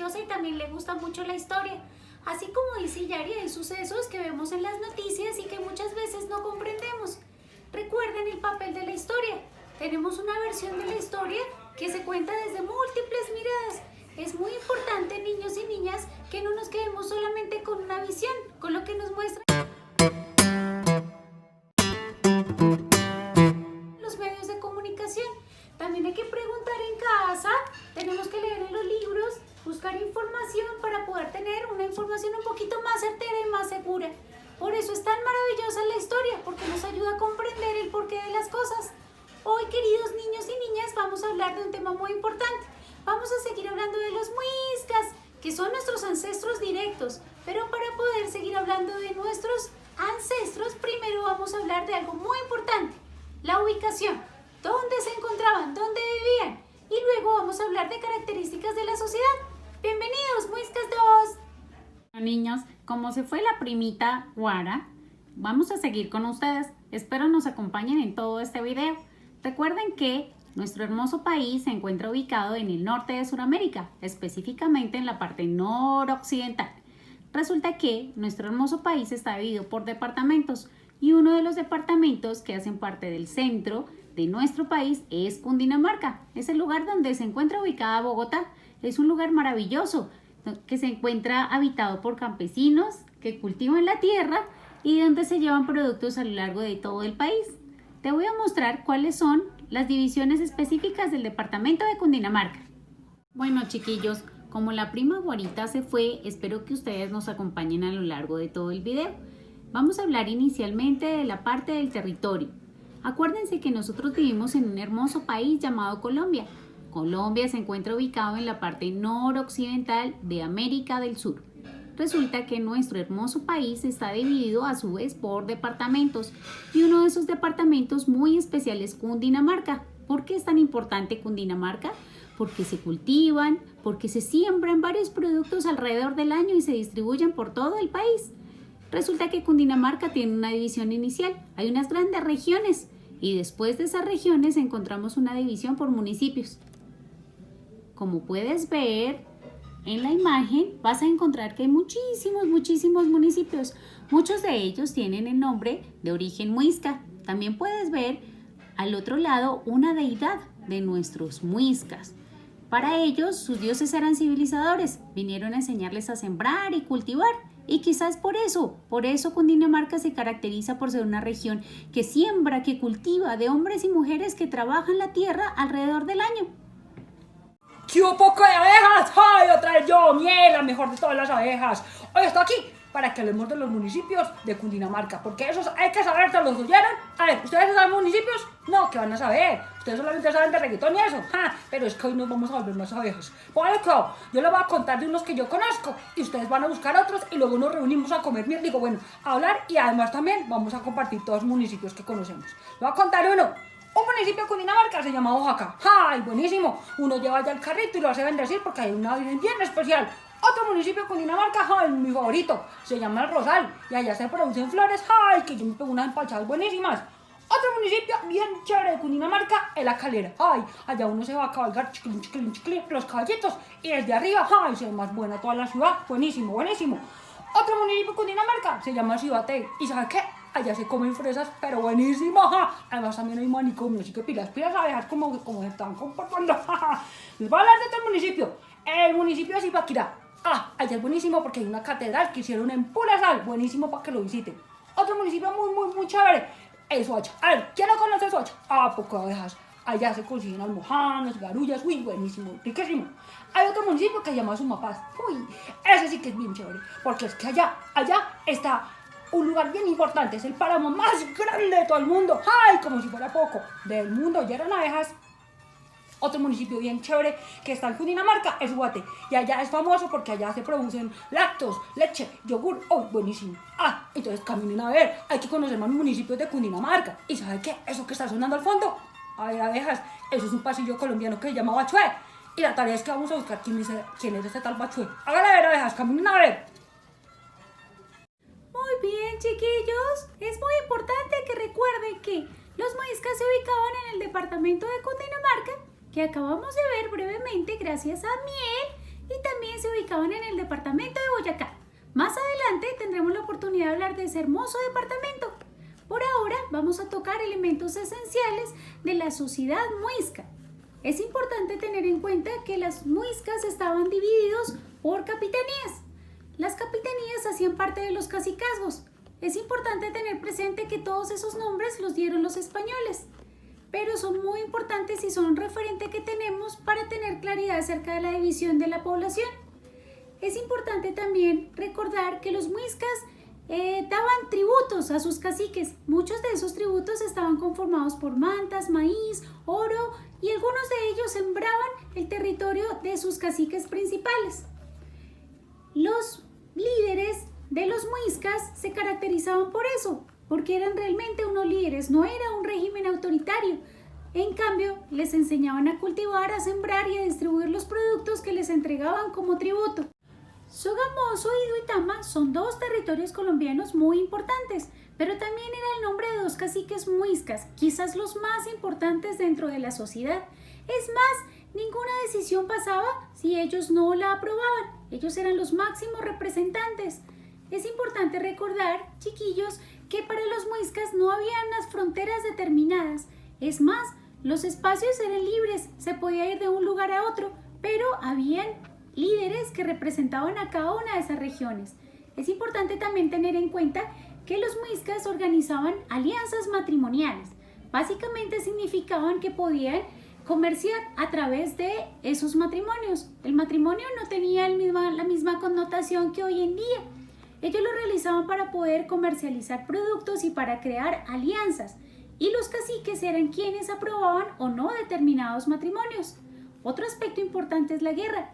maravillosa y también le gusta mucho la historia. Así como dice Yari, hay sucesos que vemos en las noticias y que muchas veces no comprendemos. Recuerden el papel de la historia. Tenemos una versión de la historia que se cuenta desde múltiples miradas. Es muy importante, niños y niñas, que no nos quedemos solamente con una visión, con lo que nos muestra los medios de comunicación. También hay que preguntar en casa, tenemos que leer en los libros, buscar información para poder tener una información un poquito más certera y más segura. Por eso es tan maravillosa la historia, porque nos ayuda a comprender el porqué de las cosas. Hoy, queridos niños y niñas, vamos a hablar de un tema muy importante. Vamos a seguir hablando de los muiscas, que son nuestros ancestros directos. Pero para poder seguir hablando de nuestros ancestros, primero vamos a hablar de algo muy importante, la ubicación. ¿Dónde se encontraban? ¿Dónde vivían? Y luego vamos a hablar de características de la sociedad. Bienvenidos, Muiscas 2. Bueno, niños, como se fue la primita Guara, vamos a seguir con ustedes. Espero nos acompañen en todo este video. Recuerden que nuestro hermoso país se encuentra ubicado en el norte de Sudamérica, específicamente en la parte noroccidental. Resulta que nuestro hermoso país está dividido por departamentos y uno de los departamentos que hacen parte del centro de nuestro país es Cundinamarca. Es el lugar donde se encuentra ubicada Bogotá. Es un lugar maravilloso que se encuentra habitado por campesinos que cultivan la tierra y donde se llevan productos a lo largo de todo el país. Te voy a mostrar cuáles son las divisiones específicas del departamento de Cundinamarca. Bueno, chiquillos, como la prima Guarita se fue, espero que ustedes nos acompañen a lo largo de todo el video. Vamos a hablar inicialmente de la parte del territorio. Acuérdense que nosotros vivimos en un hermoso país llamado Colombia. Colombia se encuentra ubicado en la parte noroccidental de América del Sur. Resulta que nuestro hermoso país está dividido a su vez por departamentos y uno de esos departamentos muy especial es Cundinamarca. ¿Por qué es tan importante Cundinamarca? Porque se cultivan, porque se siembran varios productos alrededor del año y se distribuyen por todo el país. Resulta que Cundinamarca tiene una división inicial, hay unas grandes regiones y después de esas regiones encontramos una división por municipios. Como puedes ver en la imagen, vas a encontrar que hay muchísimos municipios. Muchos de ellos tienen el nombre de origen muisca. También puedes ver al otro lado una deidad de nuestros muiscas. Para ellos, sus dioses eran civilizadores, vinieron a enseñarles a sembrar y cultivar. Y quizás por eso Cundinamarca se caracteriza por ser una región que siembra, que cultiva, de hombres y mujeres que trabajan la tierra alrededor del año. ¡Qué poco de abejas! ¡Ay, otra vez yo! ¡Miel, la mejor de todas las abejas! Hoy estoy aquí para que hablemos de los municipios de Cundinamarca, porque esos hay que saber, ¿te los oyeron? A ver, ¿ustedes saben municipios? No, ¿qué van a saber? Ustedes solamente saben de reggaetón y eso. ¡Ja! Pero es que hoy nos vamos a volver más abejas. Póngale cuidado, yo les voy a contar de unos que yo conozco y ustedes van a buscar otros y luego nos reunimos a comer miel. Digo, bueno, a hablar y además también vamos a compartir todos los municipios que conocemos. Les voy a contar uno. Un municipio de Cundinamarca se llama Oaxaca. ¡Ay, buenísimo! Uno lleva ya el carrito y lo hace bendecir porque hay una virgen bien especial. Otro municipio de Cundinamarca, ¡ay, mi favorito! Se llama El Rosal y allá se producen flores. ¡Ay, que yo me pego unas empalchadas buenísimas! Otro municipio bien chévere de Cundinamarca es La Calera. ¡Ay! Allá uno se va a cabalgar chiclín, los caballitos y desde arriba, ¡ay! Se ve más buena toda la ciudad. Buenísimo. Otro municipio de Cundinamarca se llama Ciudadela. ¿Y sabe qué? Allá se comen fresas, pero buenísimas. Además también hay manicomio, así que pilas abejas como se están comportando. Les voy a hablar de otro municipio. El municipio de Zipaquirá. Allá es buenísimo porque hay una catedral que hicieron en pura sal. Buenísimo para que lo visiten. Otro municipio muy chévere es Soacha. A ver, ¿quién no conoce Soacha? Poco abejas. Allá se consiguen almohadas, garullas. Uy, buenísimo, riquísimo. Hay otro municipio que se llama Sumapaz. Uy, ese sí que es bien chévere. Porque es que allá está un lugar bien importante, es el páramo más grande de todo el mundo. ¡Ay! Como si fuera poco. Del mundo llenan abejas. Otro municipio bien chévere que está en Cundinamarca es Guate. Y allá es famoso porque allá se producen lácteos, leche, yogur. ¡Oh, buenísimo! Entonces caminen a ver. Hay que conocer más municipios de Cundinamarca. ¿Y sabe qué? Eso que está sonando al fondo. A ver, abejas. Eso es un pasillo colombiano que se llama Bachué. Y la tarea es que vamos a buscar quién es ese tal Bachué. Háganle a ver, abejas. Caminen a ver. Muy bien, chiquillos. Es muy importante que recuerden que los muiscas se ubicaban en el departamento de Cundinamarca, que acabamos de ver brevemente gracias a Miel, y también también se ubicaban en el departamento de Boyacá. Más adelante tendremos la oportunidad de hablar de ese hermoso departamento. Por ahora vamos a tocar elementos esenciales de la sociedad muisca. Es importante tener en cuenta que las muiscas estaban divididos por capitanías. Las capitanías hacían parte de los cacicazgos. Es importante tener presente que todos esos nombres los dieron los españoles, pero son muy importantes y son un referente que tenemos para tener claridad acerca de la división de la población. Es importante también recordar que los muiscas daban tributos a sus caciques. Muchos de esos tributos estaban conformados por mantas, maíz, oro, y algunos de ellos sembraban el territorio de sus caciques principales. Los líderes de los muiscas se caracterizaban por eso, porque eran realmente unos líderes, no era un régimen autoritario. En cambio, les enseñaban a cultivar, a sembrar y a distribuir los productos que les entregaban como tributo. Sogamoso y Duitama son dos territorios colombianos muy importantes, pero también era el nombre de dos caciques muiscas, quizás los más importantes dentro de la sociedad. Es más, ninguna decisión pasaba si ellos no la aprobaban. Ellos eran los máximos representantes. Es importante recordar, chiquillos, que para los muiscas no había unas fronteras determinadas. Es más, los espacios eran libres, se podía ir de un lugar a otro, pero habían líderes que representaban a cada una de esas regiones. Es importante también tener en cuenta que los muiscas organizaban alianzas matrimoniales. Básicamente significaban que podían comerciar a través de esos matrimonios. El matrimonio no tenía la misma connotación que hoy en día. Ellos lo realizaban para poder comercializar productos y para crear alianzas. Y los caciques eran quienes aprobaban o no determinados matrimonios. Otro aspecto importante es la guerra.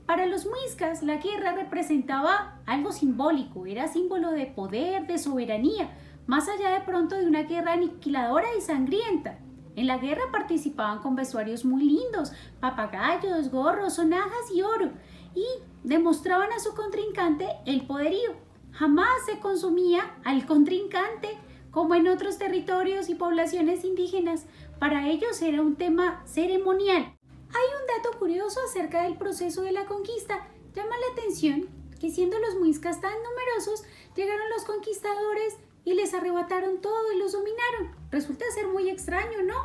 Para los muiscas, la guerra representaba algo simbólico, era símbolo de poder, de soberanía, más allá de pronto de una guerra aniquiladora y sangrienta. En la guerra participaban con vestuarios muy lindos, papagayos, gorros, sonajas y oro, y demostraban a su contrincante el poderío. Jamás se consumía al contrincante como en otros territorios y poblaciones indígenas. Para ellos era un tema ceremonial. Hay un dato curioso acerca del proceso de la conquista. Llama la atención que siendo los muiscas tan numerosos, llegaron los conquistadores y les arrebataron todo y los dominaron. Resulta ser muy extraño, ¿no?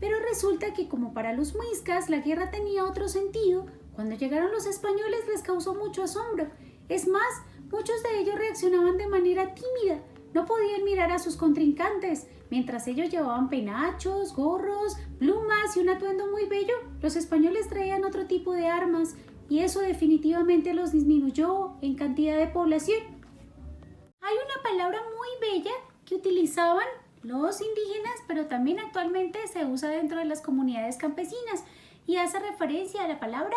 Pero resulta que como para los muiscas la guerra tenía otro sentido, cuando llegaron los españoles les causó mucho asombro. Es más, muchos de ellos reaccionaban de manera tímida. No podían mirar a sus contrincantes. Mientras ellos llevaban penachos, gorros, plumas y un atuendo muy bello, los españoles traían otro tipo de armas y eso definitivamente los disminuyó en cantidad de población. Hay una palabra muy bella que utilizaban los indígenas, pero también actualmente se usa dentro de las comunidades campesinas y hace referencia a la palabra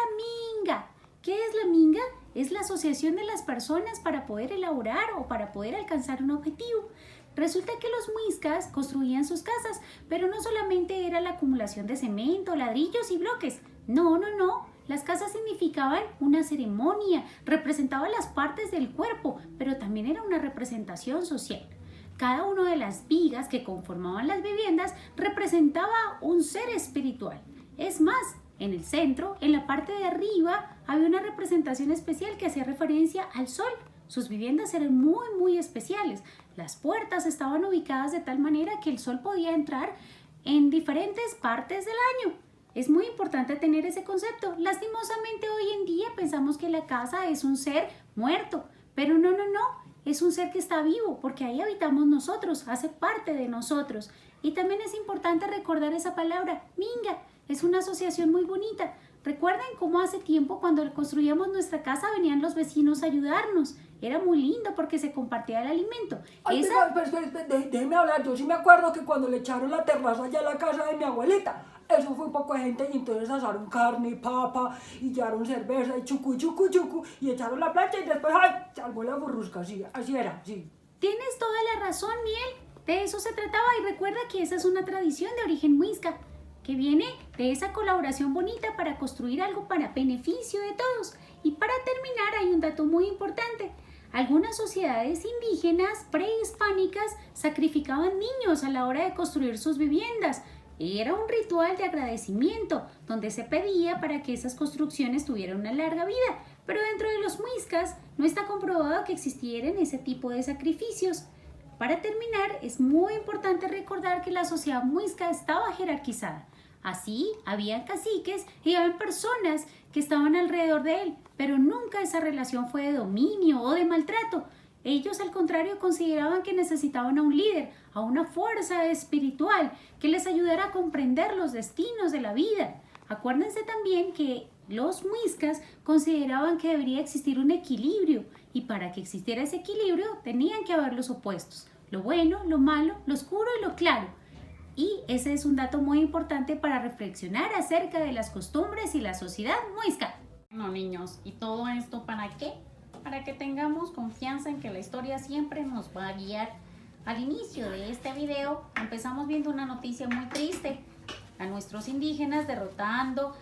minga. ¿Qué es la minga? Es la asociación de las personas para poder elaborar o para poder alcanzar un objetivo. Resulta que los muiscas construían sus casas, pero no solamente era la acumulación de cemento, ladrillos y bloques. No. Las casas significaban una ceremonia, representaban las partes del cuerpo, pero también era una representación social. Cada una de las vigas que conformaban las viviendas representaba un ser espiritual. Es más, en el centro, en la parte de arriba, había una representación especial que hacía referencia al sol. Sus viviendas eran muy especiales. Las puertas estaban ubicadas de tal manera que el sol podía entrar en diferentes partes del año. Es muy importante tener ese concepto. Lastimosamente hoy en día pensamos que la casa es un ser muerto, pero no. Es un ser que está vivo porque ahí habitamos nosotros, hace parte de nosotros. Y también es importante recordar esa palabra, minga. Es una asociación muy bonita. Recuerden cómo hace tiempo cuando construíamos nuestra casa venían los vecinos a ayudarnos. Era muy lindo porque se compartía el alimento. Ay, déjeme hablar. Yo sí me acuerdo que cuando le echaron la terraza allá a la casa de mi abuelita, eso fue un poco de gente y entonces asaron carne, papa y llevaron cerveza y chucu y echaron la plancha y después ¡ay! Salvó la burrusca, sí, así era, sí. Tienes toda la razón, Miel. De eso se trataba y recuerda que esa es una tradición de origen muisca, que viene de esa colaboración bonita para construir algo para beneficio de todos. Y para terminar hay un dato muy importante. Algunas sociedades indígenas prehispánicas sacrificaban niños a la hora de construir sus viviendas. Era un ritual de agradecimiento donde se pedía para que esas construcciones tuvieran una larga vida. Pero dentro de los muiscas no está comprobado que existieran ese tipo de sacrificios. Para terminar, es muy importante recordar que la sociedad muisca estaba jerarquizada. Así, había caciques y había personas que estaban alrededor de él, pero nunca esa relación fue de dominio o de maltrato. Ellos, al contrario, consideraban que necesitaban a un líder, a una fuerza espiritual que les ayudara a comprender los destinos de la vida. Acuérdense también que los muiscas consideraban que debería existir un equilibrio y para que existiera ese equilibrio tenían que haber los opuestos, lo bueno, lo malo, lo oscuro y lo claro. Y ese es un dato muy importante para reflexionar acerca de las costumbres y la sociedad muisca. Bueno, niños, ¿y todo esto para qué? Para que tengamos confianza en que la historia siempre nos va a guiar. Al inicio de este video empezamos viendo una noticia muy triste. A nuestros indígenas derribando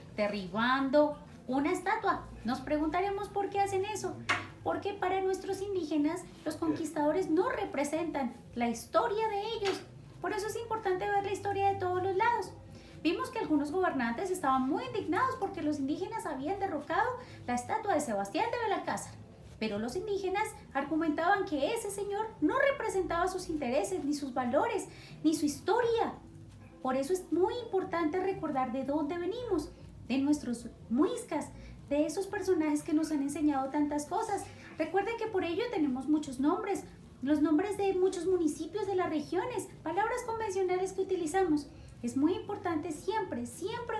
una estatua. Nos preguntaremos por qué hacen eso. Porque para nuestros indígenas los conquistadores no representan la historia de ellos. Por eso es importante ver la historia de todos los lados. Vimos que algunos gobernantes estaban muy indignados porque los indígenas habían derrocado la estatua de Sebastián de Belalcázar. Pero los indígenas argumentaban que ese señor no representaba sus intereses, ni sus valores, ni su historia. Por eso es muy importante recordar de dónde venimos, de nuestros muiscas, de esos personajes que nos han enseñado tantas cosas. Recuerden que por ello tenemos muchos nombres, los nombres de muchos municipios de las regiones, palabras convencionales que utilizamos. Es muy importante siempre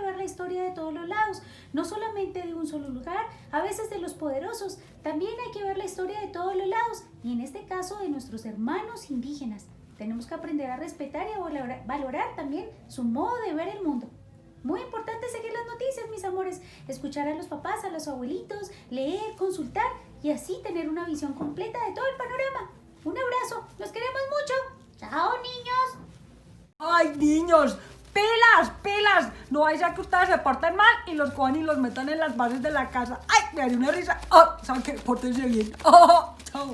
ver la historia de todos los lados, no solamente de un solo lugar, a veces de los poderosos, también hay que ver la historia de todos los lados, y en este caso de nuestros hermanos indígenas. Tenemos que aprender a respetar y a valorar también su modo de ver el mundo. Muy importante seguir las noticias, mis amores, escuchar a los papás, a los abuelitos, leer, consultar y así tener una visión completa de todo el panorama. Un abrazo, los queremos mucho. ¡Chao, niños! ¡Ay, niños! ¡Pilas! No vaya a que ustedes se porten mal y los cojan y los metan en las bases de la casa. ¡Ay, me daría una risa! ¡Oh, saben qué! Pórtense bien. ¡Oh, chao!